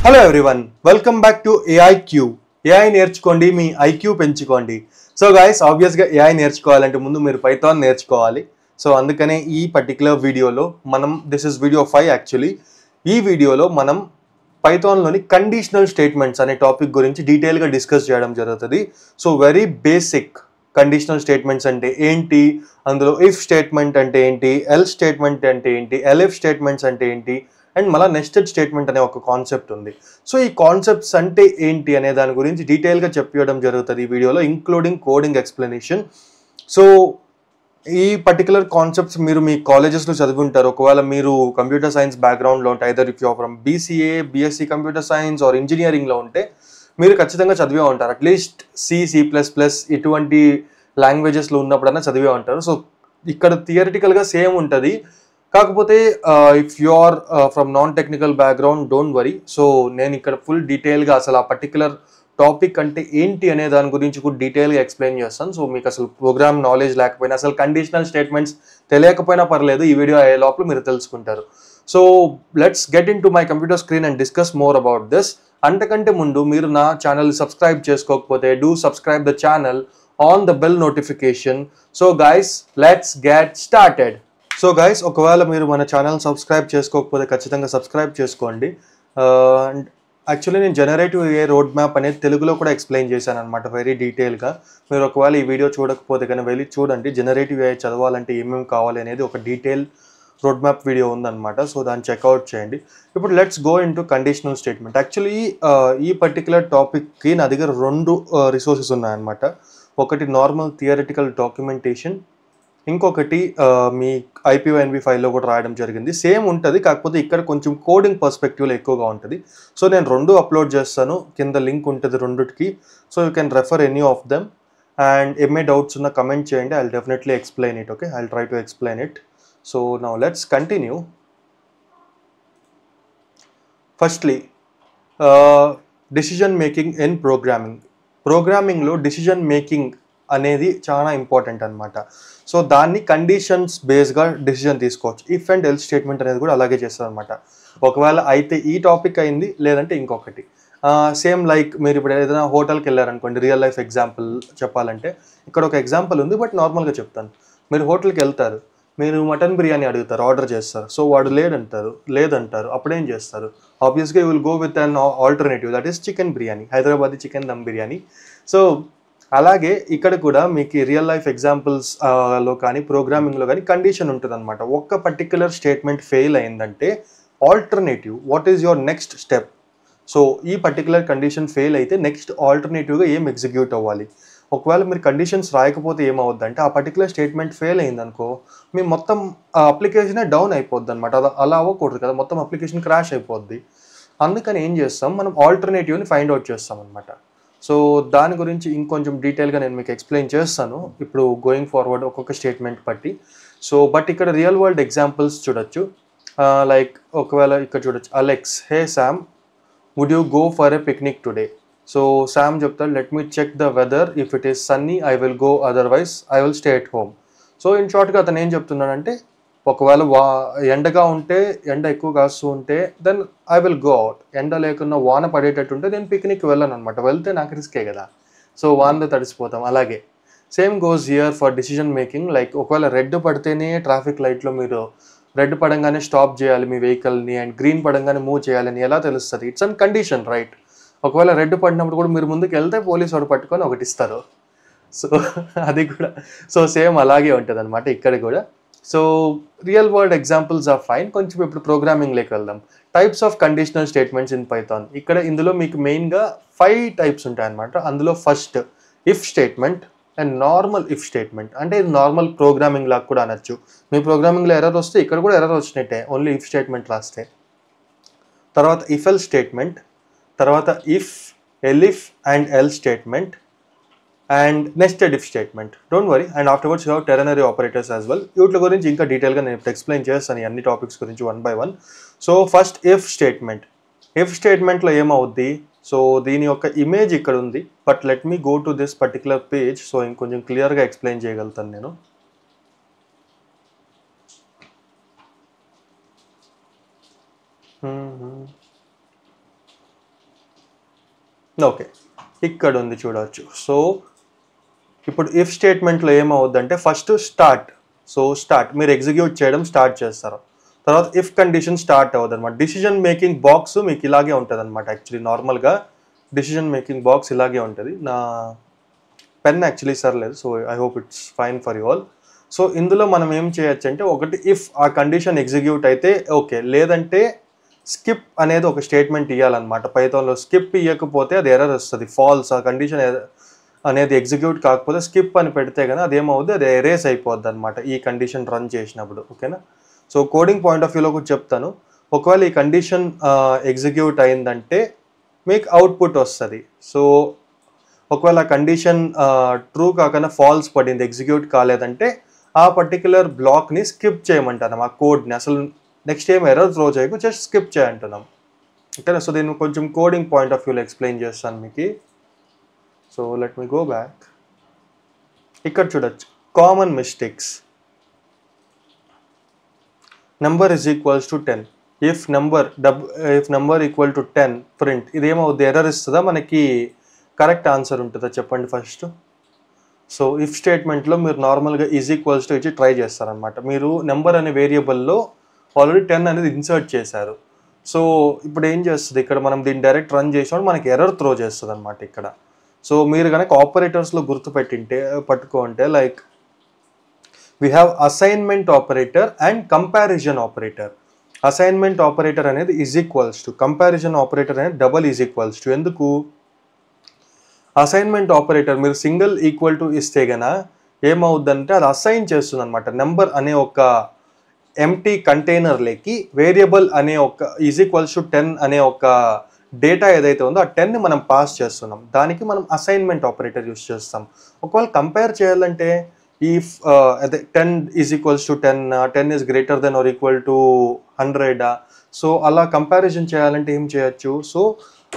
Hello everyone, welcome back to AIQ. AI నేర్చుకోండి, మీ IQ పెంచుకోండి. So guys, ఆబ్వియస్గా AI నేర్చుకోవాలంటే ముందు మీరు పైథాన్ నేర్చుకోవాలి. సో అందుకనే ఈ పర్టికులర్ వీడియోలో దిస్ ఇస్ వీడియో 5 యాక్చువల్లీ. ఈ వీడియోలో మనం పైథాన్లోని కండిషనల్ స్టేట్మెంట్స్ అనే టాపిక్ గురించి డీటెయిల్గా డిస్కస్ చేయడం జరుగుతుంది. So very basic conditional statements అంటే ఏంటి, అందులో ఇఫ్ స్టేట్మెంట్ అంటే ఏంటి, ఎల్ స్టేట్మెంట్ అంటే ఏంటి, ఎల్ఇఫ్ స్టేట్మెంట్స్ అంటే ఏంటి, అండ్ మళ్ళీ నెస్టెడ్ స్టేట్మెంట్ అనే ఒక కాన్సెప్ట్ ఉంది. సో ఈ కాన్సెప్ట్స్ అంటే ఏంటి అనే దాని గురించి డీటెయిల్గా చెప్పడం జరుగుతుంది ఈ వీడియోలో, ఇంక్లూడింగ్ కోడింగ్ ఎక్స్ప్లెనేషన్. సో ఈ పర్టికులర్ కాన్సెప్ట్స్ మీరు మీ కాలేజెస్లో చదివింటారు. ఒకవేళ మీరు కంప్యూటర్ సైన్స్ బ్యాక్గ్రౌండ్లో ఉంటే, either if you from BCA, BSc computer science or ఇంజనీరింగ్లో ఉంటే మీరు ఖచ్చితంగా చదివే ఉంటారు. అట్లీస్ట్ సి++, ఇటువంటి లాంగ్వేజెస్లో ఉన్నప్పుడన్నా చదివే ఉంటారు. సో ఇక్కడ థియరిటికల్గా సేమ్ ఉంటుంది. కాకపోతే if you are from non technical background, don't worry. So నేను ఇక్కడ ఫుల్ డీటెయిల్గా అసలు ఆ పర్టికులర్ టాపిక్ అంటే ఏంటి అనే దాని గురించి కూడా డీటెయిల్గా ఎక్స్ప్లెయిన్ చేస్తాను. సో మీకు అసలు ప్రోగ్రామ్ నాలెడ్జ్ లేకపోయినా, అసలు కండిషనల్ స్టేట్మెంట్స్ తెలియకపోయినా పర్లేదు, ఈ వీడియో అయ్యే లోపల మీరు తెలుసుకుంటారు. So let's get in to my computer screen and discuss more about this. అంతకంటే ముందు మీరు నా ఛానల్ సబ్స్క్రైబ్ చేసుకోకపోతే do subscribe the channel on the bell notification. So guys, let's get started. So guys, ఒకవేళ మీరు మన ఛానల్ సబ్స్క్రైబ్ చేసుకోకపోతే ఖచ్చితంగా సబ్స్క్రైబ్ చేసుకోండి. అండ్ యాక్చువల్లీ నేను జనరేటివ్ ఏఐ రోడ్ మ్యాప్ అనేది తెలుగులో కూడా ఎక్స్ప్లెయిన్ చేశాను అనమాట, వెరీ డీటెయిల్గా. మీరు ఒకవేళ ఈ వీడియో చూడకపోతే కానీ వెళ్ళి చూడండి. జనరేటివ్ ఏఐ చదవాలంటే ఏమేమి కావాలి అనేది ఒక డీటెయిల్ రోడ్ మ్యాప్ వీడియో ఉందన్నమాట. సో దాన్ని చెక్అవుట్ చేయండి. ఇప్పుడు let's go in to conditional statement. Actually ఈ పర్టికులర్ టాపిక్కి నా దగ్గర రెండు రిసోర్సెస్ ఉన్నాయన్నమాట. ఒకటి నార్మల్ థియరిటికల్ డాక్యుమెంటేషన్, ఇంకొకటి మీ IPYNB ఫైల్లో కూడా రాయడం జరిగింది. సేమ్ ఉంటుంది, కాకపోతే ఇక్కడ కొంచెం కోడింగ్ పర్స్పెక్టివ్లో ఎక్కువగా ఉంటుంది. సో నేను రెండు అప్లోడ్ చేస్తాను, కింద లింక్ ఉంటుంది రెండుకి. So you can refer any of them. And ఏమే డౌట్స్ ఉన్నా కమెంట్ చేయండి, I will definitely explain it. Okay, I will try to explain it. So now let's continue. Firstly, decision making in ప్రోగ్రామింగ్లో decision making అనేది చాలా important అనమాట. So దాన్ని conditions బేస్గా decision తీసుకోవచ్చు. ఇఫ్ అండ్ ఎల్స్ స్టేట్మెంట్ అనేది కూడా అలాగే చేస్తారు అనమాట. ఒకవేళ అయితే ఈ టాపిక్ అయింది, లేదంటే ఇంకొకటి. సేమ్ లైక్ మీరు ఇప్పుడు ఏదైనా హోటల్కి వెళ్ళారనుకోండి, రియల్ లైఫ్ ఎగ్జాంపుల్ చెప్పాలంటే ఇక్కడ ఒక ఎగ్జాంపుల్ ఉంది, బట్ నార్మల్గా చెప్తాను. మీరు హోటల్కి వెళ్తారు, మీరు మటన్ బిర్యానీ అడుగుతారు, ఆర్డర్ చేస్తారు. సో వాడు లేదంటారు. అప్పుడేం చేస్తారు? ఆబ్వియస్గా you will go with an alternative, that is chicken biryani, Hyderabadi chicken dum biryani. So అలాగే ఇక్కడ కూడా మీకు రియల్ లైఫ్ ఎగ్జాంపుల్స్ లో కానీ ప్రోగ్రామింగ్లో కానీ కండిషన్ ఉంటుంది అనమాట. ఒక్క పర్టిక్యులర్ స్టేట్మెంట్ ఫెయిల్ అయిందంటే alternative, what is your next step? So ఈ పర్టిక్యులర్ కండిషన్ ఫెయిల్ అయితే నెక్స్ట్ ఆల్టర్నేటివ్గా ఏం ఎగ్జిక్యూట్ అవ్వాలి? ఒకవేళ మీరు కండిషన్స్ రాయకపోతే ఏమవుద్దంటే, ఆ పర్టికులర్ స్టేట్మెంట్ ఫెయిల్ అయిందనుకో, మీ మొత్తం అప్లికేషనే డౌన్ అయిపోద్ది అనమాట. అలా అవ్వకూడదు కదా, మొత్తం అప్లికేషన్ క్రాష్ అయిపోద్ది. అందుకని ఏం చేస్తాం, మనం ఆల్టర్నేటివ్ని ఫైండ్ అవుట్ చేస్తాం అనమాట. సో దాని గురించి ఇంకొంచెం డీటెయిల్గా నేను మీకు ఎక్స్ప్లెయిన్ చేస్తాను ఇప్పుడు గోయింగ్ ఫార్వర్డ్ ఒక్కొక్క స్టేట్మెంట్ బట్టి. సో బట్ ఇక్కడ రియల్ వరల్డ్ ఎగ్జాంపుల్స్ చూడొచ్చు. లైక్ ఒకవేళ ఇక్కడ చూడొచ్చు, Alex, hey Sam, would you go for a picnic today? So Sam చెప్తాడు, let me check the weather, if it is sunny I will go, otherwise I will stay at home. So in షార్ట్గా అతను ఏం చెప్తున్నాడంటే, ఒకవేళ ఎండగా ఉంటే, ఎండ ఎక్కువ కాస్తూ ఉంటే then I will go out. ఎండ లేకున్నా వాన పడేటట్టు ఉంటే నేను పిక్నిక్ వెళ్ళను అనమాట. వెళ్తే నాకు రిస్కే కదా, సో వానలో తడిసిపోతాం. అలాగే same goes here for decision making. Like ఒకవేళ రెడ్ పడితేనే ట్రాఫిక్ లైట్లో మీరు రెడ్ పడంగానే స్టాప్ చేయాలి మీ వెహికల్ని, అండ్ గ్రీన్ పడంగానే మూవ్ చేయాలని ఎలా తెలుస్తుంది? It's an condition, right? ఒకవేళ రెడ్ పడినప్పుడు కూడా మీరు ముందుకు వెళ్తే పోలీసు వాడు పట్టుకొని ఒకటి ఇస్తారు. సో అది కూడా సో సేమ్ అలాగే ఉంటుంది అనమాట ఇక్కడ కూడా. So real world examples are fine. కొంచెం ఇప్పుడు ప్రోగ్రామింగ్లోకి వెళ్దాం. Types of conditional statements in Python. ఇందులో మీకు మెయిన్గా 5 టైప్స్ ఉంటాయన్నమాట. అందులో first if statement and normal if statement. అంటే ఇది నార్మల్ ప్రోగ్రామింగ్ లాగా కూడా అనొచ్చు. మీ ప్రోగ్రామింగ్లో ఎర్రర్ వస్తే ఇక్కడ కూడా ఎర్రర్ వచ్చినట్టే, ఓన్లీ ఇఫ్ స్టేట్మెంట్ రాస్తే. తర్వాత ఇఫ్ ఎల్ స్టేట్మెంట్, తర్వాత if, elif and else statement, and nested if statement. Don't worry, and afterwards you have ternary operators as well. వీటి గురించి ఇంకా డీటెయిల్గా నేను ఇప్పుడు ఎక్స్ప్లెయిన్ చేస్తాను, ఈ అన్ని టాపిక్స్ గురించి 1 by 1. So first if statement. If స్టేట్మెంట్లో ఏమవుద్ది? సో దీని యొక్క ఇమేజ్ ఇక్కడ ఉంది, but let me go to this particular page. So ఇంకొంచెం క్లియర్గా ఎక్స్ప్లెయిన్ చేయగలుగుతాను నేను. ఓకే, ఇక్కడ ఉంది చూడవచ్చు. సో ఇప్పుడు ఇఫ్ స్టేట్మెంట్లో ఏమవుద్దంటే ఫస్ట్ స్టార్ట్. సో స్టార్ట్ మీరు ఎగ్జిక్యూట్ చేయడం స్టార్ట్ చేస్తారు. తర్వాత ఇఫ్ కండిషన్ స్టార్ట్ అవ్వదు అనమాట. డిసిజన్ మేకింగ్ బాక్స్ మీకు ఇలాగే ఉంటుంది అనమాట. యాక్చువల్లీ నార్మల్గా డిసిజన్ మేకింగ్ బాక్స్ ఇలాగే ఉంటుంది. నా పెన్ యాక్చువల్లీ సర్లేదు, so I hope it's fine for you all. So ఇందులో మనం ఏం చేయొచ్చు అంటే ఒకటి ఇఫ్ ఆ కండిషన్ ఎగ్జిక్యూట్ అయితే ఓకే, లేదంటే స్కిప్ అనేది ఒక స్టేట్మెంట్ ఇవ్వాలన్నమాట. పైథాన్లో స్కిప్ ఇవ్వకపోతే అది ఎర్రర్ వస్తుంది, ఫాల్స్. ఆ కండిషన్ అనేది ఎగ్జిక్యూట్ కాకపోతే స్కిప్ అని పెడితే కానీ అది ఏమవుద్ది, అది ఎరేస్ అయిపోద్ది అనమాట ఈ కండిషన్ రన్ చేసినప్పుడు. ఓకేనా? సో కోడింగ్ పాయింట్ ఆఫ్ వ్యూలో కూడా చెప్తాను. ఒకవేళ ఈ కండిషన్ ఎగ్జిక్యూట్ అయిందంటే మీకు అవుట్పుట్ వస్తుంది. సో ఒకవేళ కండిషన్ ట్రూ కాకుండా ఫాల్స్ పడింది, ఎగ్జిక్యూట్ కాలేదంటే ఆ పర్టికులర్ బ్లాక్ని స్కిప్ చేయమంటున్నాం. ఆ కోడ్ని అసలు నెక్స్ట్ ఏం ఎర్రర్ త్రో చేయకు, జస్ట్ స్కిప్ చేయంటున్నాం. ఓకేనా? సో దీన్ని కొంచెం కోడింగ్ పాయింట్ ఆఫ్ వ్యూలో ఎక్స్ప్లెయిన్ చేస్తాను మీకు. So let me go back. ఇక్కడ చూడొచ్చు common mistakes. Number is equals to 10. If number equal to 10 print. ఇదేమవుద్ది, ఎర్రర్ ఇస్తుందా మనకి, కరెక్ట్ ఆన్సర్ ఉంటుందా చెప్పండి ఫస్ట్. సో ఇఫ్ స్టేట్మెంట్లో మీరు నార్మల్గా ఈజ్ ఈక్వల్స్ టు ఇచ్చి ట్రై చేస్తారనమాట. మీరు నెంబర్ అనే వేరియబుల్లో ఆల్రెడీ 10 అనేది ఇన్సర్ట్ చేశారు. సో ఇప్పుడు ఏం చేస్తుంది, ఇక్కడ మనం దీన్ని డైరెక్ట్ రన్ చేసినప్పుడు మనకి ఎర్రర్ త్రో చేస్తుంది అనమాట ఇక్కడ. సో మీరు కనుక ఆపరేటర్స్లో పట్టుకుంటే like we have assignment operator and comparison operator. Assignment operator అనేది is equals to, comparison operator అనేది డబల్ ఈజ్ ఈక్వల్స్ టు. ఎందుకు? అసైన్మెంట్ ఆపరేటర్ మీరు సింగిల్ ఈక్వల్ టు ఇస్తే గనా ఏమవుద్దంటే అది అసైన్ చేస్తుంది అనమాట. నెంబర్ అనే ఒక ఎంటీ కంటైనర్లోకి వేరియబుల్ అనే ఒక ఈజ్ ఈక్వల్స్ టు 10 అనే ఒక డేటా ఏదైతే ఉందో ఆ 10ని మనం పాస్ చేస్తున్నాం. దానికి మనం అసైన్మెంట్ ఆపరేటర్ యూస్ చేస్తాం. ఒకవేళ కంపేర్ చేయాలంటే ఇఫ్ అదే 10 is equals to 10, 10 is greater than or equal to 100. So అలా కంపారిజన్ చేయాలంటే ఏం చేయొచ్చు. సో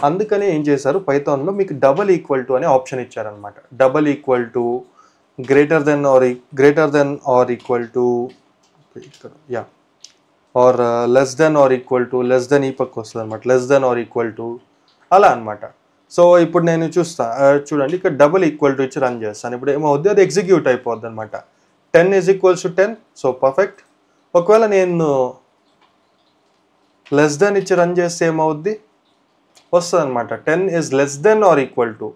అందుకనే ఏం చేశారు, పైథాన్లో మీకు డబల్ ఈక్వల్ టు అనే ఆప్షన్ ఇచ్చారనమాట. Double equal to, greater than or equal to, yeah, or less than or equal to, less than ఈ పక్క వస్తుంది అనమాట, less than or equal to అలా అనమాట. సో ఇప్పుడు నేను చూడండి ఇక్కడ డబల్ ఈక్వల్ టు ఇచ్చి రన్ చేస్తాను. ఇప్పుడు ఏమవుద్ది, అది ఎగ్జిక్యూట్ అయిపోద్ది అనమాట. 10 is equals to 10, so perfect. ఒకవేళ నేను లెస్ దెన్ ఇచ్చి రన్ చేస్తే ఏమవుద్ది, వస్తుంది అనమాట 10 is less than or equal to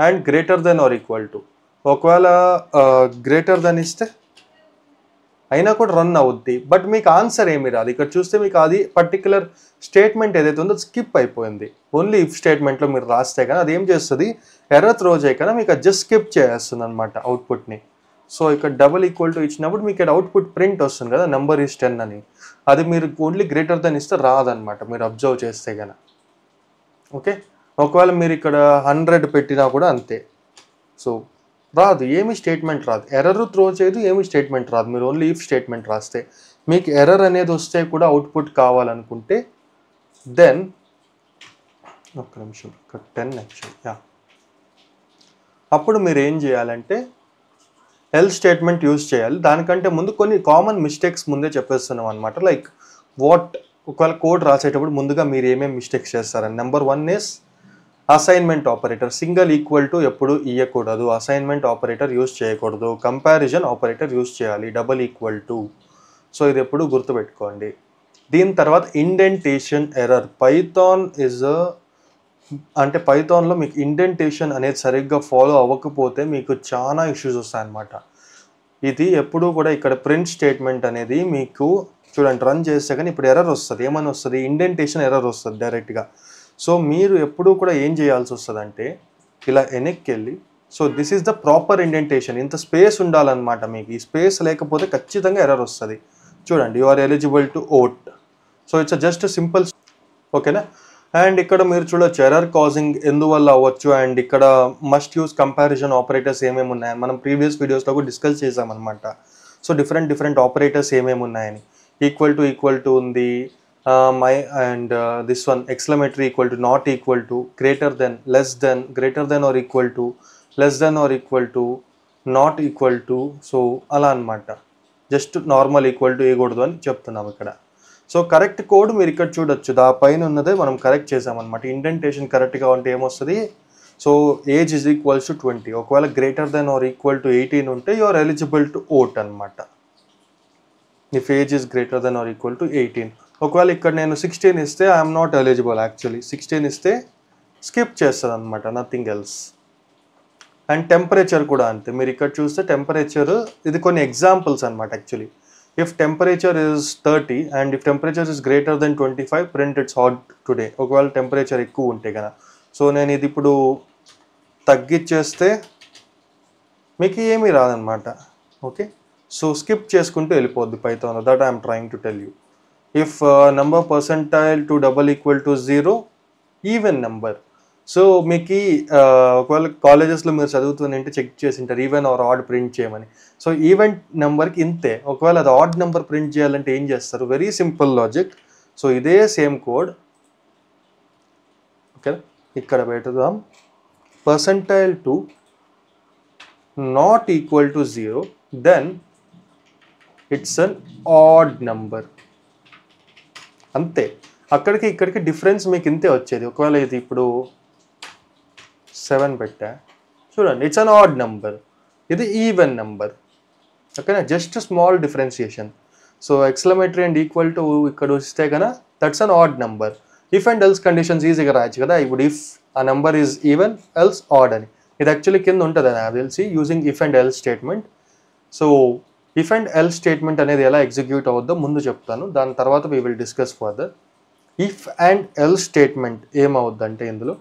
and greater than or equal to. ఒకవేళ గ్రేటర్ దెన్ ఇస్తే అయినా కూడా రన్ అవుద్ది, బట్ మీకు ఆన్సర్ ఏమి రాదు. ఇక్కడ చూస్తే మీకు అది పర్టికులర్ స్టేట్మెంట్ ఏదైతే ఉందో స్కిప్ అయిపోయింది. ఓన్లీ ఇఫ్ స్టేట్మెంట్లో మీరు రాస్తే కానీ అది ఏం చేస్తుంది, ఎర్రర్ త్రో చేయకుండా మీకు అది జస్ట్ స్కిప్ చేస్తుంది అనమాట అవుట్పుట్ని. సో ఇక్కడ డబల్ ఈక్వల్ టు ఇచ్చినప్పుడు మీకు ఇక్కడ అవుట్పుట్ ప్రింట్ వస్తుంది కదా, నెంబర్ ఈజ్ 10 అని. అది మీరు ఓన్లీ గ్రేటర్ దెన్ ఇస్తే రాదనమాట, మీరు అబ్జర్వ్ చేస్తే కనుక. ఓకే, ఒకవేళ మీరు ఇక్కడ 100 పెట్టినా కూడా అంతే. సో రాదు, ఏమి స్టేట్మెంట్ రాదు, ఎర్రర్ త్రో చేయదు, ఏమి స్టేట్మెంట్ రాదు. మీరు ఓన్లీ ఇఫ్ స్టేట్మెంట్ రాస్తే మీకు ఎర్రర్ అనేది వస్తే కూడా అవుట్పుట్ కావాలనుకుంటే దెన్ ఒక్క నిమిషం, ఇక్కడ 10 యాక్చువల్, యా, అప్పుడు మీరు ఏం చేయాలంటే ఎల్ స్టేట్మెంట్ యూజ్ చేయాలి. దానికంటే ముందు కొన్ని కామన్ మిస్టేక్స్ ముందే చెప్పేస్తున్నాం అనమాట. లైక్ ఒకవేళ కోడ్ రాసేటప్పుడు ముందుగా మీరు ఏమేమి మిస్టేక్స్ చేస్తారని. Number 1 is assignment operator. Single equal to ఎప్పుడు ఇవ్వకూడదు, అసైన్మెంట్ ఆపరేటర్ యూజ్ చేయకూడదు. కంపారిజన్ ఆపరేటర్ యూజ్ చేయాలి, డబల్ ఈక్వల్ టు. సో ఇది ఎప్పుడు గుర్తుపెట్టుకోండి. దీని తర్వాత ఇండెంటేషన్ ఎర్రర్. పైథాన్లో మీకు ఇండెంటేషన్ అనేది సరిగ్గా ఫాలో అవ్వకపోతే మీకు చాలా ఇష్యూస్ వస్తాయన్నమాట. ఇది ఎప్పుడూ కూడా ఇక్కడ ప్రింట్ స్టేట్మెంట్ అనేది మీకు చూడండి రన్ చేస్తే కానీ ఇప్పుడు ఎర్రర్ వస్తుంది. ఏమని వస్తుంది, ఇండెంటేషన్ ఎర్రర్ వస్తుంది డైరెక్ట్గా. సో మీరు ఎప్పుడూ కూడా ఏం చేయాల్సి వస్తుంది అంటే ఇలా వెనక్కి వెళ్ళి, so this is the proper indentation, ఇంత స్పేస్ ఉండాలన్నమాట మీకు. ఈ స్పేస్ లేకపోతే ఖచ్చితంగా ఎర్రర్ వస్తుంది. చూడండి, you are eligible to vote. So it's just simple. ఓకేనా? అండ్ ఇక్కడ మీరు చూడొచ్చు ఎర్రర్ కాజింగ్ ఎందువల్ల అవ్వచ్చు. అండ్ ఇక్కడ మస్ట్ యూస్ కంపారిజన్ ఆపరేటర్స్ ఏమేమి ఉన్నాయని మనం ప్రీవియస్ వీడియోస్లో కూడా డిస్కస్ చేసామన్నమాట. సో డిఫరెంట్ ఆపరేటర్స్ ఏమేమి ఉన్నాయని. ఈక్వల్ టు ఉంది, and this one exclamatory equal to, not equal to, greater than, less than, greater than or equal to, less than or equal to, not equal to. So అలా అనమాట. Just normal equal to వేయకూడదు అని చెప్తున్నాం ఇక్కడ. So correct code మీరు ఇక్కడ చూడొచ్చు, దా పైన ఉన్నదే మనం కరెక్ట్ చేసామన్నమాట. ఇండెంటేషన్ కరెక్ట్గా ఉంటే ఏమొస్తుంది, so age is equals to 20. ఒకవేళ greater than or equal to 18 ఉంటే you are eligible to vote అనమాట. If age is greater than or equal to 18. ఒకవేళ ఇక్కడ నేను 16 ఇస్తే ఐఎమ్ నాట్ ఎలిజిబుల్ యాక్చువల్లీ. 16 ఇస్తే స్కిప్ చేస్తుంది అనమాట, నథింగ్ ఎల్స్. అండ్ టెంపరేచర్ కూడా అంతే. మీరు ఇక్కడ చూస్తే టెంపరేచర్, ఇది కొన్ని ఎగ్జాంపుల్స్ అనమాట actually. If temperature is 30 and if temperature is greater then 25 print it's hot today. ఒకవేళ టెంపరేచర్ ఎక్కువ ఉంటే కదా. సో నేను ఇది ఇప్పుడు తగ్గించేస్తే మీకు ఏమీ రాదనమాట. ఓకే, సో స్కిప్ చేసుకుంటూ వెళ్ళిపోద్ది Python. That I'm trying to tell you. If number percentile to double equal to 0, even number. So మీకు ఒకవేళ కాలేజెస్లో మీరు చదువుతుంటే చెక్ చేసి ఉంటారు ఈవెన్ ఆర్ ఆడ్ ప్రింట్ చేయమని. సో ఈవెన్ నెంబర్కి ఇంతే. ఒకవేళ అది ఆడ్ నెంబర్ ప్రింట్ చేయాలంటే ఏం చేస్తారు, వెరీ సింపుల్ లాజిక్. సో ఇదే సేమ్ కోడ్ ఓకే ఇక్కడ పెట్టుదాం. Percentile to not equal to 0, then it's an odd number. అంతే, అక్కడికి ఇక్కడికి డిఫరెన్స్ మీకు ఇంతే వచ్చేది. ఒకవేళ ఇది ఇప్పుడు 7 పెట్టా చూడండి, ఇట్స్ అన్ ఆడ్ నెంబర్. ఇది ఈవెన్ నెంబర్. ఓకేనా, just small differentiation. So exclamatory and equal to ఇక్కడ వస్తే కన్నా that's an odd number. If and else conditions ఈజీగా రాయచ్చు కదా. ఇప్పుడు ఇఫ్ ఆ number is even else odd అని, ఇది యాక్చువల్లీ కింద ఉంటుంది అని నాకు తెలిసి, using if and else statement. So if and else statement అనేది ఎలా ఎగ్జిక్యూట్ అవుద్దో ముందు చెప్తాను, దాని తర్వాత we will discuss further. If and else statement ఏమవుద్దంటే ఇందులో,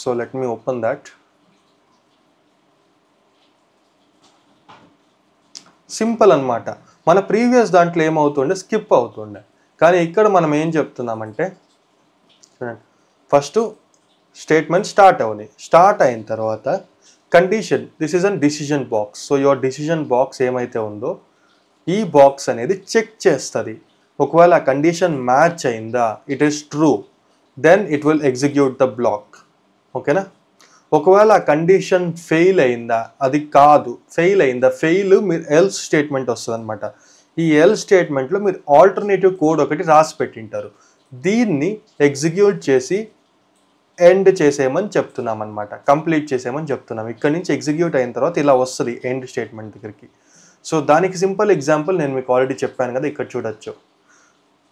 so let me open that. Simple అనమాట. మన ప్రీవియస్ దాంట్లో ఏమవుతుండే, స్కిప్ అవుతుండే. కానీ ఇక్కడ మనం ఏం చెప్తున్నామంటే, ఫస్ట్ స్టేట్మెంట్ స్టార్ట్ అవుని, స్టార్ట్ అయిన తర్వాత condition, this is an decision box. So your decision box ఏమైతే ఉందో ఈ బాక్స్ అనేది చెక్ చేస్తుంది. ఒకవేళ ఆ కండిషన్ మ్యాచ్ అయిందా, it is true, then it will execute the block. ఓకేనా. ఒకవేళ ఆ కండిషన్ ఫెయిల్ అయిందా, అది కాదు, ఫెయిల్ అయిందా, ఫెయిల్ మీరు ఎల్స్ స్టేట్మెంట్ వస్తుంది అనమాట. ఈ ఎల్ స్టేట్మెంట్లో మీరు ఆల్టర్నేటివ్ కోడ్ ఒకటి రాసి పెట్టింటారు, దీన్ని ఎగ్జిక్యూట్ చేసి ఎండ్ చేసేయమని చెప్తున్నాం అనమాట, కంప్లీట్ చేసేయమని చెప్తున్నాం. ఇక్కడ నుంచి ఎగ్జిక్యూట్ అయిన తర్వాత ఇలా వస్తుంది ఎండ్ స్టేట్మెంట్ దగ్గరికి. సో దానికి సింపుల్ ఎగ్జాంపుల్ నేను మీకు ఆల్రెడీ చెప్పాను కదా, ఇక్కడ చూడొచ్చు.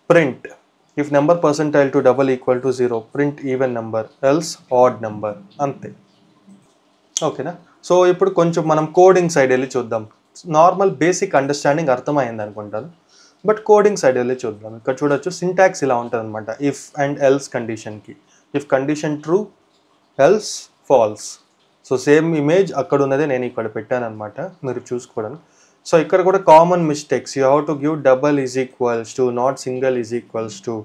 Print if number percentile to double equal to 0, print even number else add number, అంతే. ఓకేనా. సో ఇప్పుడు కొంచెం మనం కోడింగ్ సైడ్ వెళ్ళి చూద్దాం. నార్మల్ బేసిక్ అండర్స్టాండింగ్ అర్థమైంది అనుకుంటాను, బట్ కోడింగ్ సైడ్ వెళ్ళి చూద్దాం. ఇక్కడ చూడొచ్చు సింటాక్స్ ఇలా ఉంటుంది అనమాట. ఇఫ్ అండ్ ఎల్స్ కండిషన్కి, if condition true else false. So same image అక్కడ ఉన్నదే నేను ఇక్కడ పెట్టాను అనమాట, మీరు చూసుకోవడానికి. సో ఇక్కడ కూడా common mistakes, you have to give double is equals to, not single is equals to.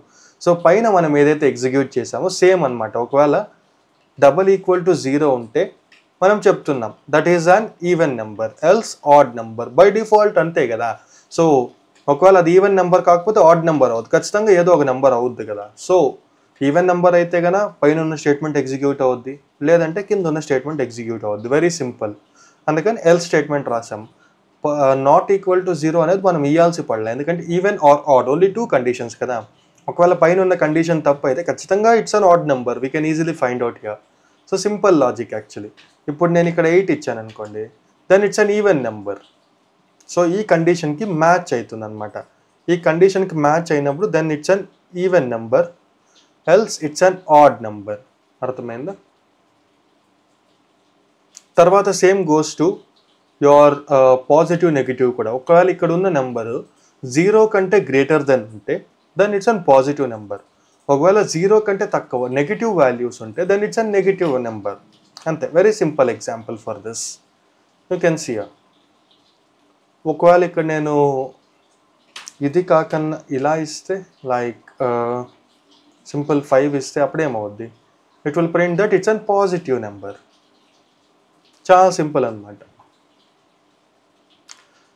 So పైన మనం ఏదైతే ఎగ్జిక్యూట్ చేసామో సేమ్ అనమాట. ఒకవేళ డబల్ ఈక్వల్ టు 0 ఉంటే మనం చెప్తున్నాం that is an even number else odd number, by default అంతే కదా. సో ఒకవేళ అది ఈవెన్ నెంబర్ కాకపోతే ఆడ్ నెంబర్ అవుతుంది, ఖచ్చితంగా ఏదో ఒక నెంబర్ అవుద్ది కదా. సో ఈవెన్ నెంబర్ అయితే కన్నా పైన ఉన్న స్టేట్మెంట్ ఎగ్జిక్యూట్ అవుద్ది, లేదంటే కింద ఉన్న స్టేట్మెంట్ ఎగ్జిక్యూట్ అవుద్ది, వెరీ సింపుల్. అందుకని ఎల్ స్టేట్మెంట్ రాసాం. నాట్ ఈక్వల్ టు 0 అనేది మనం ఇవ్వాల్సి పడలేదు, ఎందుకంటే even or odd only 2 conditions కదా. ఒకవేళ పైన ఉన్న కండిషన్ తప్పు అయితే ఖచ్చితంగా it's an odd number, we can easily find out here. So simple logic actually. ఇప్పుడు నేను ఇక్కడ 8 ఇచ్చాను అనుకోండి, then it's an even number. So ఈ కండిషన్కి మ్యాచ్ అవుతుంది అనమాట. ఈ కండిషన్కి మ్యాచ్ అయినప్పుడు then it's an even number else it's an odd number. అర్థమైందా. తర్వాత same goes to your positive negative కూడా. ఒకవేళ ఇక్కడ ఉన్న నెంబరు 0 కంటే గ్రేటర్ దెన్ ఉంటే then it's an positive number. ఒకవేళ 0 కంటే తక్కువ నెగిటివ్ వాల్యూస్ ఉంటే then it's an negative number, అంతే. Very simple example for this, you can see. ఒకవేళ ఇక్కడ నేను ఇది కాకన్నా ఇలా ఇస్తే, లైక్ సింపుల్ 5 ఇస్తే అప్పుడేమవుద్ది, it will print that it's an positive number. చాలా సింపుల్ అనమాట.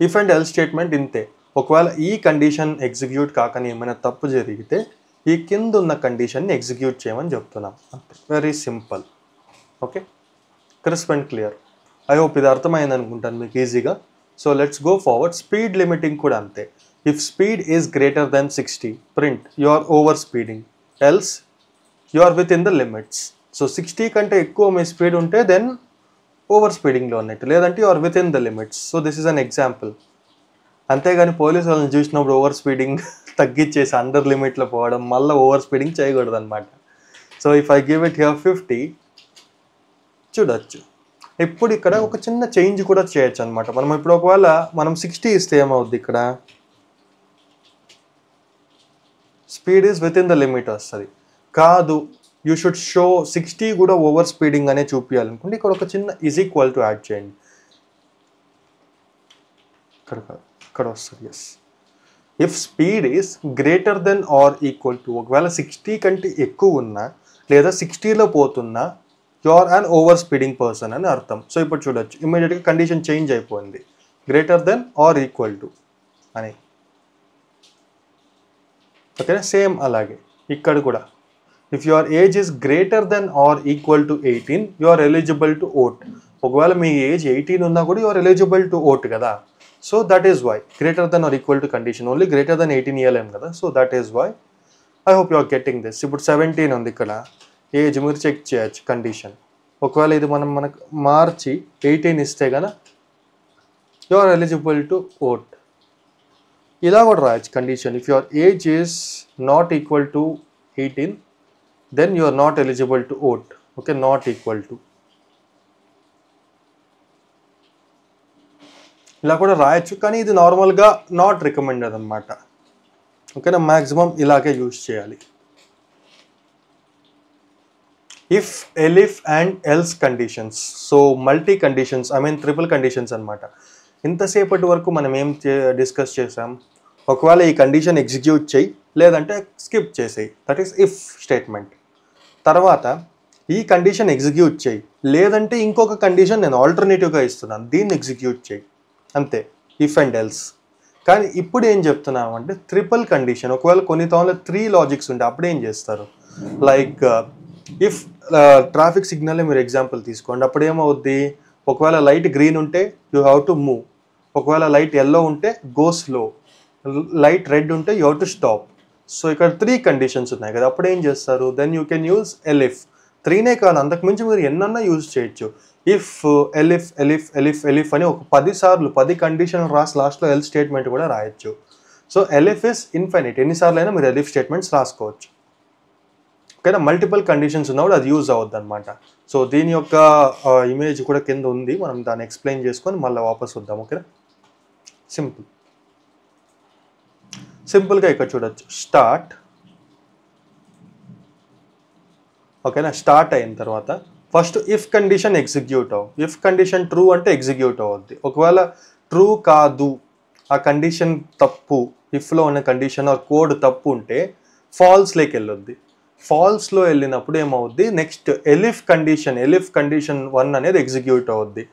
ఇఫ్ అండ్ ఎల్ స్టేట్మెంట్ ఇంతే. ఒకవేళ ఈ కండిషన్ ఎగ్జిక్యూట్ కాకని ఏమైనా తప్పు జరిగితే ఈ కింద ఉన్న కండిషన్ని ఎగ్జిక్యూట్ చేయమని చెప్తున్నాం, అంతే. Very simple. Okay, crisp and clear. I hope ఇది అర్థమైంది అనుకుంటాను మీకు ఈజీగా. So let's go forward. Speed limiting కూడా అంతే. If speed is greater than 60, print you are over speeding, else you are within the limits. So 60 కంటే ఎక్కువ మీ స్పీడ్ ఉంటే దెన్ ఓవర్ స్పీడింగ్లో ఉన్నట్టు, లేదంటే you are within the limits. So this is an example. అంతేగాని police వాళ్ళని చూసినప్పుడు ఓవర్ స్పీడింగ్ తగ్గించేసి అండర్ లిమిట్లో పోవడం, మళ్ళీ ఓవర్ స్పీడింగ్ చేయకూడదు అనమాట. So if I give it here 50 చూడొచ్చు. ఇప్పుడు ఇక్కడ ఒక చిన్న చేంజ్ కూడా చేయొచ్చు అనమాట. మనం ఇప్పుడు ఒకవేళ మనం 60 ఇస్తే ఏమవుద్ది, ఇక్కడ speed is with in the limit వస్తుంది. కాదు, యూ షుడ్ షో 60 కూడా ఓవర్ స్పీడింగ్ అనే చూపించాలనుకుంటే ఇక్కడ ఒక చిన్న ఈజ్ ఈక్వల్ టు యాడ్ చేయండి. ఇక్కడ వస్తుంది. Yes, if speed is greater than or equal to, ఒకవేళ 60 కంటే ఎక్కువ ఉన్నా లేదా 60లో పోతున్నా you are an over speeding person అని అర్థం. సో ఇప్పుడు చూడొచ్చు, ఇమ్మీడియట్గా కండిషన్ చేంజ్ అయిపోయింది, greater than or equal to అని. ఓకేనా, సేమ్ అలాగే ఇక్కడ కూడా if your age is greater than or equal to 18 you are eligible to vote. ఒకవేళ మీ ఏజ్ 18 ఉన్నా కూడా you are eligible to vote కదా. So that is why greater than or equal to condition, only greater than 18 ఇవ్వలేం కదా. So that is why. I hope you are getting this. ఇప్పుడు 17 ఉంది ఇక్కడ ఏజ్, మీరు చెక్ చేయొచ్చు కండిషన్. ఒకవేళ ఇది మనకు మార్చి 18 ఇస్తే కనుక you are eligible to vote. ఇలా కూడా రాయొచ్చు condition. If your age is not equal to 18 then you are not eligible to vote. Okay, not equal to ఇలా కూడా రాయొచ్చు, కానీ ఇది నార్మల్గా నాట్ రికమెండెడ్ అనమాట. ఓకేనా, మ్యాక్సిమం ఇలాగే యూజ్ చేయాలి. If, elif and else conditions. So multi conditions, I mean triple conditions అనమాట. ఇంతసేపటి వరకు మనం ఏం డిస్కస్ చేసాం, ఒకవేళ ఈ కండిషన్ ఎగ్జిక్యూట్ చేయి లేదంటే స్కిప్ చేసేయి, దట్ ఈస్ ఇఫ్ స్టేట్మెంట్. తర్వాత ఈ కండిషన్ ఎగ్జిక్యూట్ చేయి లేదంటే ఇంకొక కండిషన్ నేను ఆల్టర్నేటివ్గా ఇస్తున్నాను, దీన్ని ఎగ్జిక్యూట్ చేయి, అంతే, ఇఫ్ అండ్ ఎల్స్. కానీ ఇప్పుడు ఏం చెప్తున్నాము అంటే ట్రిపుల్ కండిషన్. ఒకవేళ కొన్ని తోనలో 3 లాజిక్స్ ఉంటే అప్పుడు ఏం చేస్తారు, లైక్ ఇఫ్ ట్రాఫిక్ సిగ్నల్ మీరు ఎగ్జాంపుల్ తీసుకోండి. అప్పుడు ఏమవుద్ది, ఒకవేళ లైట్ గ్రీన్ ఉంటే యూ హ్యావ్ టు మూవ్, ఒకవేళ లైట్ ఎల్లో ఉంటే గో స్లో, లైట్ రెడ్ ఉంటే you have to stop. So ఇక్కడ 3 కండిషన్స్ ఉన్నాయి కదా. అప్పుడు ఏం చేస్తారు, దెన్ యూ కెన్ యూజ్ ఎలిఫ్. 3నే కాదు, అంతకుమించి మీరు ఎన్నన్నా యూజ్ చేయొచ్చు. ఇఫ్, ఎలిఫ్, ఎలిఫ్, ఎలిఫ్, ఎలిఫ్ అని ఒక 10 సార్లు 10 కండిషన్లు రాసి లాస్ట్లో ఎల్ స్టేట్మెంట్ కూడా రాయొచ్చు. సో ఎలిఫ్ ఇస్ ఇన్ఫైనైట్, ఎన్నిసార్లు అయినా మీరు ఎలిఫ్ స్టేట్మెంట్స్ రాసుకోవచ్చు. ఓకేనా, మల్టిపుల్ కండిషన్స్ ఉన్నప్పుడు అది యూజ్ అవ్వద్దు అనమాట. సో దీని యొక్క ఇమేజ్ కూడా కింద ఉంది, మనం దాన్ని ఎక్స్ప్లెయిన్ చేసుకొని మళ్ళీ వాపస్ వద్దాం. ఓకేనా, సింపుల్గా ఇక్కడ చూడొచ్చు, స్టార్ట్. ఓకేనా, స్టార్ట్ అయిన తర్వాత ఫస్ట్ ఇఫ్ కండిషన్ ఎగ్జిక్యూట్ అవ్వు. ఇఫ్ కండిషన్ ట్రూ అంటే ఎగ్జిక్యూట్ అవ్వద్ది. ఒకవేళ ట్రూ కాదు, ఆ కండిషన్ తప్పు, ఇఫ్లో ఉన్న కండిషన్ ఆర్ కోడ్ తప్పు ఉంటే ఫాల్స్లోకి వెళ్ళొద్ది. ఫాల్స్లో వెళ్ళినప్పుడు ఏమవుద్ది, నెక్స్ట్ ఎలిఫ్ కండిషన్ 1 అనేది ఎగ్జిక్యూట్ అవుద్ది.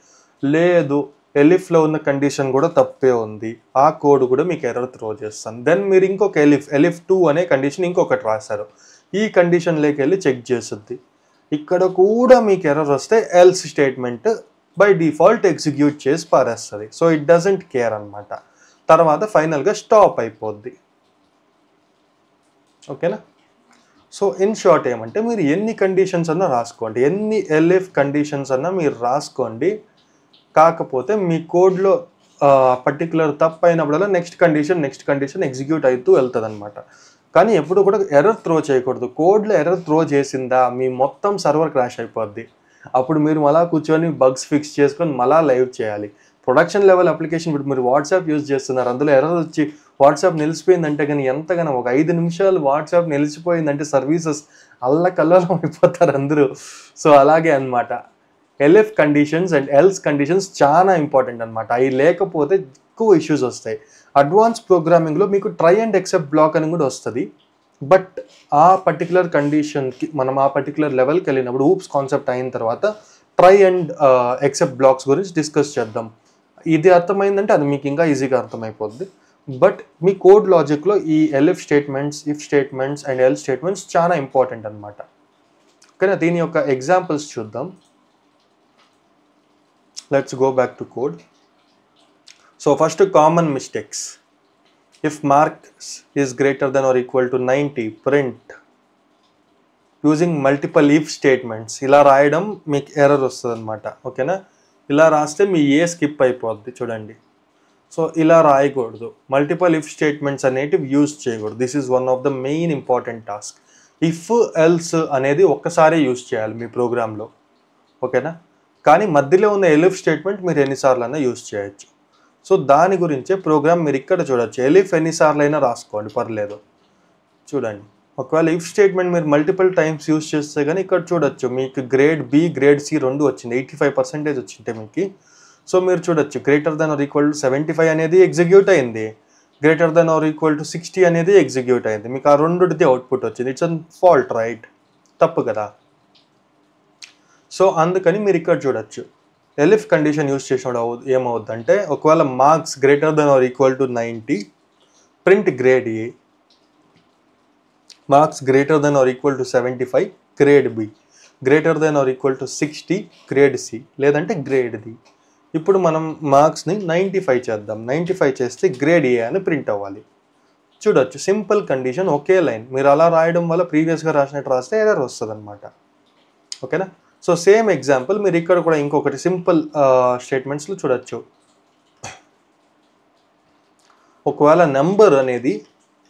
లేదు, ఎలిఫ్లో ఉన్న కండిషన్ కూడా తప్పే ఉంది, ఆ కోడ్ కూడా మీకు ఎర్రర్ త్రో చేస్తాను. దెన్ మీరు ఇంకొక ఎలిఫ్ 2 అనే కండిషన్ ఇంకొకటి రాశారు, ఈ కండిషన్లోకి వెళ్ళి చెక్ చేస్తుంది. ఇక్కడ కూడా మీకు ఎర్రర్ వస్తే else statement by default execute చేసి పారేస్తుంది. సో ఇట్ డజంట్ కేర్ అనమాట. తర్వాత ఫైనల్గా స్టాప్ అయిపోద్ది. ఓకేనా, సో ఇన్ షార్ట్ ఏమంటే మీరు ఎన్ని కండిషన్స్ అన్నా రాసుకోండి, ఎన్ని ఎలిఫ్ కండిషన్స్ అన్నా మీరు రాసుకోండి. కాకపోతే మీ కోడ్లో పర్టికులర్ తప్పు అయినప్పుడల్లా నెక్స్ట్ కండిషన్ ఎగ్జిక్యూట్ అవుతూ వెళ్తుంది అనమాట. కానీ ఎప్పుడు కూడా ఎర్రర్ త్రో చేయకూడదు. కోడ్లో ఎర్రర్ త్రో చేసిందా మీ మొత్తం సర్వర్ క్రాష్ అయిపోద్ది. అప్పుడు మీరు మళ్ళీ కూర్చొని బగ్స్ ఫిక్స్ చేసుకొని మళ్ళీ లైవ్ చేయాలి. ప్రొడక్షన్ లెవెల్ అప్లికేషన్ ఇప్పుడు మీరు వాట్సాప్ యూజ్ చేస్తున్నారు, అందులో ఎర్రర్ వచ్చి వాట్సాప్ నిలిచిపోయిందంటే కానీ ఎంతగానో ఒక 5 నిమిషాలు వాట్సాప్ నిలిచిపోయిందంటే సర్వీసెస్ అల్లకల్లోలం అయిపోతారు అందరూ. సో అలాగే అనమాట, ఎలిఫ్ కండిషన్స్ అండ్ ఎల్స్ కండిషన్స్ చాలా ఇంపార్టెంట్ అనమాట. అవి లేకపోతే ఎక్కువ ఇష్యూస్ వస్తాయి. అడ్వాన్స్ ప్రోగ్రామింగ్లో మీకు ట్రై అండ్ ఎక్సెప్ట్ బ్లాక్ అని కూడా వస్తుంది. బట్ ఆ పర్టికులర్ కండిషన్కి మనం ఆ పర్టికులర్ లెవెల్కి వెళ్ళినప్పుడు ఊప్స్ కాన్సెప్ట్ అయిన తర్వాత ట్రై అండ్ ఎక్సెప్ట్ బ్లాక్స్ గురించి డిస్కస్ చేద్దాం. ఇది అర్థమైందంటే అది మీకు ఇంకా ఈజీగా అర్థమైపోద్ది. బట్ మీ కోడ్ లాజిక్లో ఈ elif statements, if statements and else statements చాలా ఇంపార్టెంట్ అనమాట. కానీ దీని యొక్క ఎగ్జాంపుల్స్ చూద్దాం. Let's go back to code. So first common mistakes. If marks is greater than or equal to 90 print using multiple if statements. ఇలా రాయడం మీకు error వస్తుంది అనమాట. ఓకేనా, ఇలా రాస్తే మీ ఏ స్కిప్ అయిపోద్ది చూడండి. సో ఇలా రాయకూడదు, మల్టిపల్ ఇఫ్ స్టేట్మెంట్స్ అనేటివి యూజ్ చేయకూడదు. This is one of the main important task. If else అనేది ఒక్కసారి యూజ్ చేయాలి మీ ప్రోగ్రాంలో. ఓకేనా, కానీ మధ్యలో ఉన్న ఎలిఫ్ స్టేట్మెంట్ మీరు ఎన్నిసార్లు అయినా యూజ్ చేయొచ్చు. సో దాని గురించే ప్రోగ్రామ్ మీరు ఇక్కడ చూడొచ్చు. ఎలిఫ్ ఎన్నిసార్లు అయినా రాసుకోండి, పర్లేదు. చూడండి, ఒకవేళ ఇఫ్ స్టేట్మెంట్ మీరు మల్టిపుల్ టైమ్స్ యూజ్ చేస్తే కానీ ఇక్కడ చూడొచ్చు మీకు గ్రేడ్ బి గ్రేడ్ సి రెండు వచ్చింది, 85% వచ్చింటే మీకు. సో మీరు చూడొచ్చు greater than or equal to 75 అనేది ఎగ్జిక్యూట్ అయింది, greater than or equal to 60 అనేది ఎగ్జిక్యూట్ అయింది. మీకు ఆ రెండుది అవుట్పుట్ వచ్చింది. It's an fault, right? తప్పు కదా. సో అందుకని మీరు ఇక్కడ చూడొచ్చు ఎలిఫ్ కండిషన్ యూజ్ చేసినప్పుడు ఏమవుద్దంటే, ఒకవేళ marks greater than or equal to 90 print grade A, marks greater than or equal to 75 grade B, greater than or equal to 60 grade C, లేదంటే గ్రేడ్ డి. ఇప్పుడు మనం మార్క్స్ని 95 చేద్దాం. 95 చేస్తే గ్రేడ్ ఏ అని ప్రింట్ అవ్వాలి. చూడొచ్చు, సింపుల్ కండిషన్, ఒకే line. మీరు అలా రాయడం వల్ల ప్రీవియస్గా రాసినట్టు రాస్తే ఎర్రర్ వస్తుంది అనమాట. ఓకేనా, సో సేమ్ ఎగ్జాంపుల్ మీరు ఇక్కడ కూడా ఇంకొకటి సింపుల్ స్టేట్మెంట్స్లో చూడొచ్చు. ఒకవేళ నెంబర్ అనేది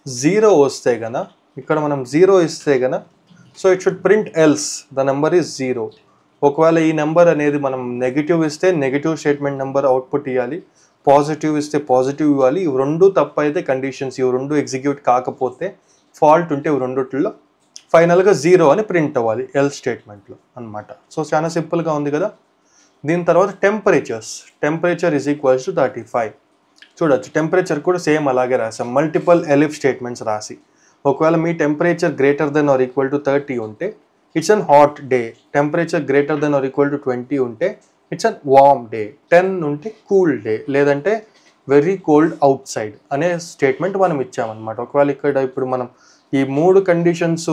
0 వస్తే గన, ఇక్కడ మనం 0 ఇస్తే గన, so it should print else the number is 0. ఒకవేళ ఈ నెంబర్ అనేది మనం నెగిటివ్ ఇస్తే నెగిటివ్ స్టేట్మెంట్ నెంబర్ అవుట్పుట్ ఇవ్వాలి, పాజిటివ్ ఇస్తే పాజిటివ్ ఇవ్వాలి. ఇవి రెండు తప్పు అయితే కండిషన్స్, ఇవి రెండు ఎగ్జిక్యూట్ కాకపోతే, ఫాల్ట్ ఉంటే ఇవి రెండిట్లో ఫైనల్గా 0 అని ప్రింట్ అవ్వాలి ఎల్ స్టేట్మెంట్లో అనమాట. సో చాలా సింపుల్గా ఉంది కదా. దీని తర్వాత టెంపరేచర్ ఈజ్ ఈక్వల్స్ టు 35. చూడొచ్చు, టెంపరేచర్ కూడా సేమ్ అలాగే రాసాం, మల్టిపల్ ఎలిఫ్ స్టేట్మెంట్స్ రాసి. ఒకవేళ మీ temperature greater than or equal to 30 ఉంటే it's an hot day, temperature greater than or equal to 20 ఉంటే ఇట్స్ అన్ వార్మ్ డే, 10 ఉంటే కూల్ డే, లేదంటే వెరీ కోల్డ్ అవుట్ సైడ్ అనే స్టేట్మెంట్ మనం ఇచ్చామన్నమాట. ఒకవేళ ఇక్కడ ఇప్పుడు మనం ఈ 3 కండిషన్స్,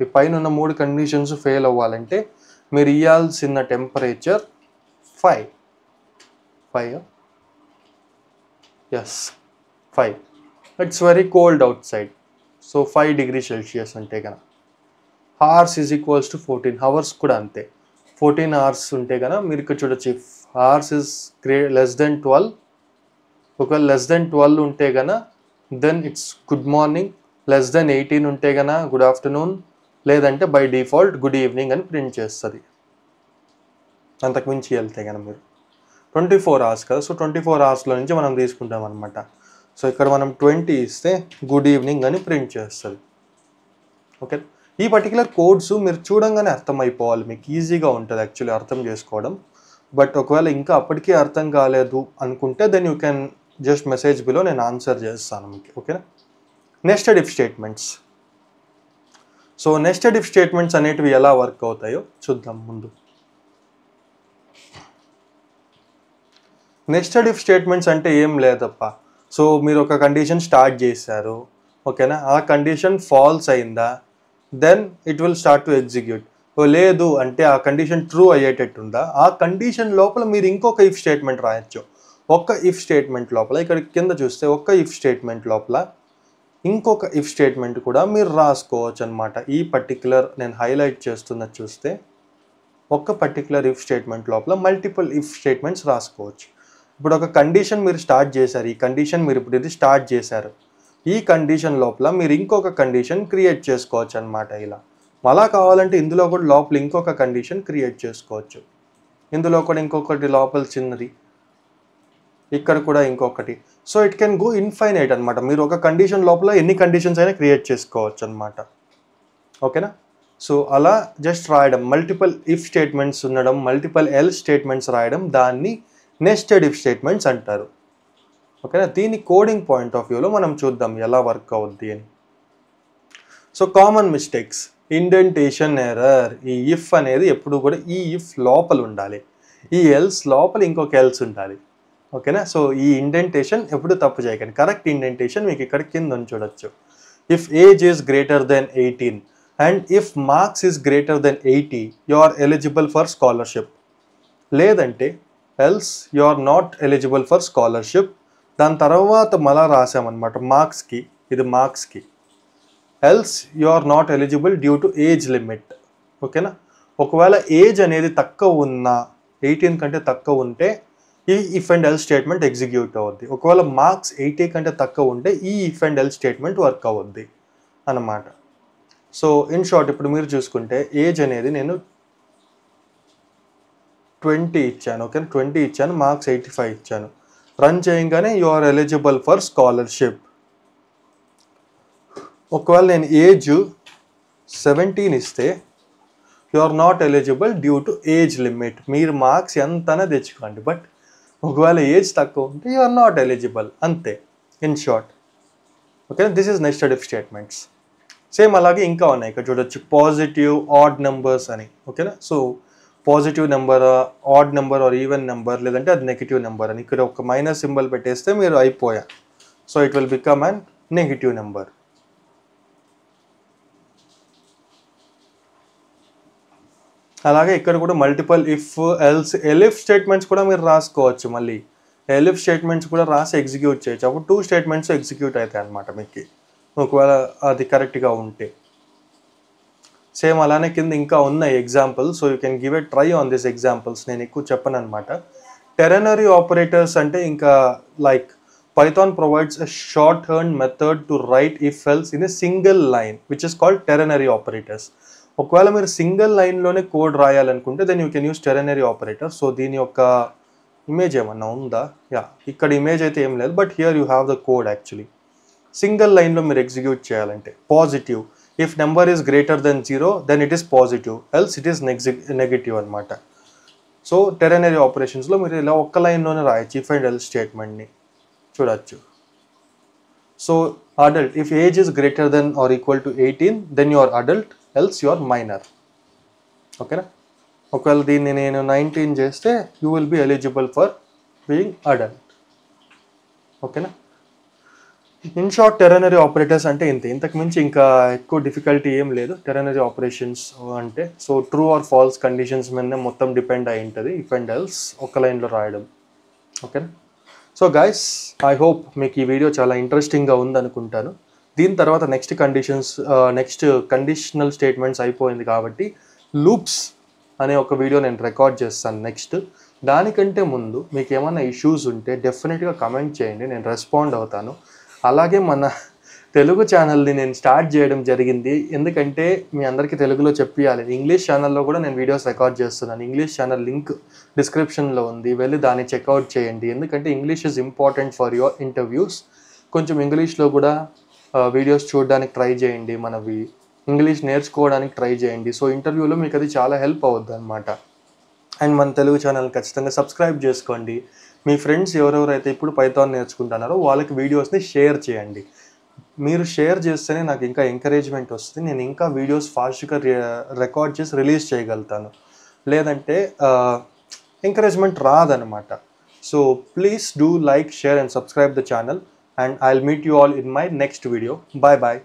ఈ పైన ఉన్న 3 కండిషన్స్ ఫెయిల్ అవ్వాలంటే మీరు ఇవ్వాల్సిన temperature 5. It's very cold out side, so 5 degree Celsius ఉంటే కనుక. Hours is equals to 14 hours కూడా అంతే, 14 అవర్స్ ఉంటే కనుక మీరు ఇక్కడ చూడొచ్చు. అవర్స్ ఇస్ లెస్ దెన్ 12, ఒకవేళ లెస్ దెన్ 12 ఉంటే కనుక then it's good morning, less than 18 ఉంటే కనుక గుడ్ ఆఫ్టర్నూన్, లేదంటే బై డిఫాల్ట్ గుడ్ ఈవినింగ్ అని ప్రింట్ చేస్తుంది. అంతకు మించి వెళ్తే కనుక మీరు 24 అవర్స్ కదా, సో 24 అవర్స్లో నుంచి మనం తీసుకుంటాం అనమాట. సో ఇక్కడ మనం 20 ఇస్తే గుడ్ ఈవినింగ్ అని ప్రింట్ చేస్తుంది. ఓకే, ఈ పర్టికులర్ కోడ్స్ మీరు చూడంగానే అర్థమైపోవాలి, మీకు ఈజీగా ఉంటుంది యాక్చువల్లీ అర్థం చేసుకోవడం. బట్ ఒకవేళ ఇంకా అప్పటికీ అర్థం కాలేదు అనుకుంటే then you can just message below, నేను ఆన్సర్ చేస్తాను మీకు. ఓకేనా, nested if statements. So nested if statements అనేటివి ఎలా వర్క్ అవుతాయో చూద్దాం ముందు. నెస్టెడ్ ఇఫ్ స్టేట్మెంట్స్ అంటే ఏం లేదప్ప. సో మీరు ఒక కండిషన్ స్టార్ట్ చేశారు, ఓకేనా, ఆ కండిషన్ ఫాల్స్ అయిందా, then it will start to execute. లేదు అంటే ఆ కండిషన్ ట్రూ అయ్యేటట్టుందా, ఆ కండిషన్ లోపల మీరు ఇంకొక ఇఫ్ స్టేట్మెంట్ రాయొచ్చు. ఒక్క ఇఫ్ స్టేట్మెంట్ లోపల ఇక్కడ కింద చూస్తే ఒక్క ఇఫ్ స్టేట్మెంట్ లోపల ఇంకొక ఇఫ్ స్టేట్మెంట్ కూడా మీరు రాసుకోవచ్చు అనమాట. ఈ పర్టికులర్ నేను హైలైట్ చేస్తున్నది చూస్తే ఒక్క పర్టికులర్ ఇఫ్ స్టేట్మెంట్ లోపల మల్టిపుల్ ఇఫ్ స్టేట్మెంట్స్ రాసుకోవచ్చు. ఇప్పుడు ఒక కండిషన్ మీరు స్టార్ట్ చేశారు, ఈ కండిషన్ మీరు ఇప్పుడు ఇది స్టార్ట్ చేశారు, ఈ కండిషన్ లోపల మీరు ఇంకొక కండిషన్ క్రియేట్ చేసుకోవచ్చు అనమాట. ఇలా అలా కావాలంటే ఇందులో కూడా లోపల ఇంకొక కండిషన్ క్రియేట్ చేసుకోవచ్చు, ఇందులో కూడా ఇంకొకటి లోపల చిన్నది, ఇక్కడ కూడా ఇంకొకటి. So it can go infinite అనమాట. మీరు ఒక కండిషన్ లోపల ఎన్ని కండిషన్స్ అయినా క్రియేట్ చేసుకోవచ్చు అనమాట. ఓకేనా, సో అలా జస్ట్ రాయడం, మల్టిపుల్ ఇఫ్ స్టేట్మెంట్స్ ఉండడం, మల్టిపుల్ ఎల్ స్టేట్మెంట్స్ రాయడం, దాన్ని నెస్టెడ్ ఇఫ్ స్టేట్మెంట్స్ అంటారు. ఓకేనా, దీని కోడింగ్ పాయింట్ ఆఫ్ వ్యూలో మనం చూద్దాం ఎలా వర్క్ అవుద్ది అని. So common mistakes, indentation error. ఈ ఇఫ్ అనేది ఎప్పుడు కూడా ఈ ఇఫ్ లోపల ఉండాలి, ఈ ఎల్స్ లోపల ఇంకొక ఎల్స్ ఉండాలి. ఓకేనా, సో ఈ ఇండెంటేషన్ ఎప్పుడు తప్పు చేయకండి. కరెక్ట్ ఇండెంటేషన్ మీకు ఇక్కడ కింద చూడొచ్చు. If age is greater than 18 and if marks is greater than 80 you are eligible for scholarship, లేదంటే else you are not eligible for scholarship, దాని తర్వాత మళ్ళా రాసామన్నమాట మార్క్స్కి, ఇది మార్క్స్కి. Else you are not eligible due to age limit. ఓకేనా? ఒకవేళ ఏజ్ అనేది తక్కువ ఉన్నా, 18 కంటే తక్కువ ఉంటే ఈ if and else statement execute అవుద్ది. ఒకవేళ మార్క్స్ 80 కంటే తక్కువ ఉంటే ఈ if and else statement work అవుద్ది అన్నమాట. సో ఇన్ షార్ట్ ఇప్పుడు మీరు చూసుకుంటే ఏజ్ అనేది నేను 20 ఇచ్చాను. ఓకే, 20 ఇచ్చాను, మార్క్స్ 85 ఇచ్చాను. రన్ చేయగానే you are eligible for scholarship. ఒకవేళ నేను ఏజ్ 17 ఇస్తే you are not eligible due to age limit. మీరు మార్క్స్ ఎంతనే తెచ్చుకోండి, బట్ ఒకవేళ ఏజ్ తక్కువ ఉంటే యు ఆర్ నాట్ ఎలిజిబుల్, అంతే in short. Okay, this is nested if statements. Same అలాగే ఇంకా ఉన్నాయి, ఇక్కడ చూడొచ్చు పాజిటివ్ ఆడ్ నెంబర్స్ అని. ఓకేనా? సో positive number, odd number or even number, లేదంటే అది నెగిటివ్ నెంబర్ అని ఇక్కడ ఒక మైనస్ సింబల్ పెట్టేస్తే మీరు అయిపోయా. So it will become an negative number. అలాగే ఇక్కడ కూడా మల్టిపల్ ఇఫ్, ఎల్స్, ఎలిఫ్ స్టేట్మెంట్స్ కూడా మీరు రాసుకోవచ్చు. మళ్ళీ ఎలిఫ్ స్టేట్మెంట్స్ కూడా రాసి ఎగ్జిక్యూట్ చేయొచ్చు. అప్పుడు 2 స్టేట్మెంట్స్ ఎగ్జిక్యూట్ అవుతాయి అన్నమాట మీకు, ఒకవేళ అది కరెక్ట్గా ఉంటే. సేమ్ అలానే కింద ఇంకా ఉన్నాయి examples. So you can give a try on this examples. నేను ఎక్కువ చెప్పను అనమాట. టెర్నరీ ఆపరేటర్స్ అంటే ఇంకా like Python provides a short hand method to write if else in a single line which is called ternary operators. ఒకవేళ మీరు సింగిల్ లైన్లోనే కోడ్ రాయాలనుకుంటే then you can use ternary operator. So దీని యొక్క ఇమేజ్ ఏమన్నా ఉందా? యా, ఇక్కడ ఇమేజ్ అయితే ఏం లేదు, but here you have the code actually. Single లైన్లో మీరు ఎగ్జిక్యూట్ చేయాలంటే positive, if number is greater than 0 then it is positive, else it is negative అనమాట. సో టెర్నరీ ఆపరేషన్స్లో మీరు ఇలా ఒక్క లైన్లోనే రాయొచ్చు ఇఫ్ అండ్ ఎల్స్ స్టేట్మెంట్ని చూడొచ్చు. So adult, if age is greater than or equal to 18 then you are adult, else you are minor. ఓకేనా? ఒకవేళ దీన్ని నేను 19 చేస్తే you will be eligible for being adult. ఓకేనా? ఇన్ షార్ట్ టెర్నరీ ఆపరేటర్స్ అంటే ఇంతే, ఇంతకు మించి ఇంకా ఎక్కువ డిఫికల్టీ ఏం లేదు టెర్నరీ ఆపరేషన్స్ అంటే. So true or false conditions మీదనే మొత్తం డిపెండ్ అయి ఉంటుంది ఇఫ్ అండ్ ఎల్స్ ఒక లైన్లో రాయడం. ఓకేనా? సో గైస్, ఐ హోప్ మీకు ఈ వీడియో చాలా ఇంట్రెస్టింగ్గా ఉందనుకుంటాను. దీని తర్వాత నెక్స్ట్ కండిషనల్ స్టేట్మెంట్స్ అయిపోయింది కాబట్టి లూప్స్ అనే ఒక వీడియో నేను రికార్డ్ చేస్తాను నెక్స్ట్. దానికంటే ముందు మీకు ఏమైనా ఇష్యూస్ ఉంటే డెఫినెట్గా కమెంట్ చేయండి, నేను రెస్పాండ్ అవుతాను. అలాగే మన తెలుగు ఛానల్ని నేను స్టార్ట్ చేయడం జరిగింది, ఎందుకంటే మీ అందరికీ తెలుగులో చెప్పియాలి. ఇంగ్లీష్ ఛానల్లో కూడా నేను వీడియోస్ రికార్డ్ చేస్తున్నాను. ఇంగ్లీష్ ఛానల్ లింక్ డిస్క్రిప్షన్లో ఉంది, వెళ్ళి దాన్ని చెక్అవుట్ చేయండి. ఎందుకంటే English is important for your interviews. కొంచెం ఇంగ్లీష్లో కూడా వీడియోస్ చూడడానికి ట్రై చేయండి, మనవి ఇంగ్లీష్ నేర్చుకోవడానికి ట్రై చేయండి. సో ఇంటర్వ్యూలో మీకు అది చాలా హెల్ప్ అవుద్ది అనమాట. అండ్ మన తెలుగు ఛానల్ ఖచ్చితంగా సబ్స్క్రైబ్ చేసుకోండి. మీ ఫ్రెండ్స్ ఎవరెవరైతే ఇప్పుడు పైథాన్ నేర్చుకుంటున్నారో వాళ్ళకి వీడియోస్ని షేర్ చేయండి. మీరు షేర్ చేస్తేనే నాకు ఇంకా ఎంకరేజ్మెంట్ వస్తుంది, నేను ఇంకా వీడియోస్ ఫాస్ట్గా రికార్డ్ చేసి రిలీజ్ చేయగలుగుతాను. లేదంటే ఎంకరేజ్మెంట్ రాదనమాట. So please do like, share and subscribe the channel, and I'll meet you all in my next video. Bye bye.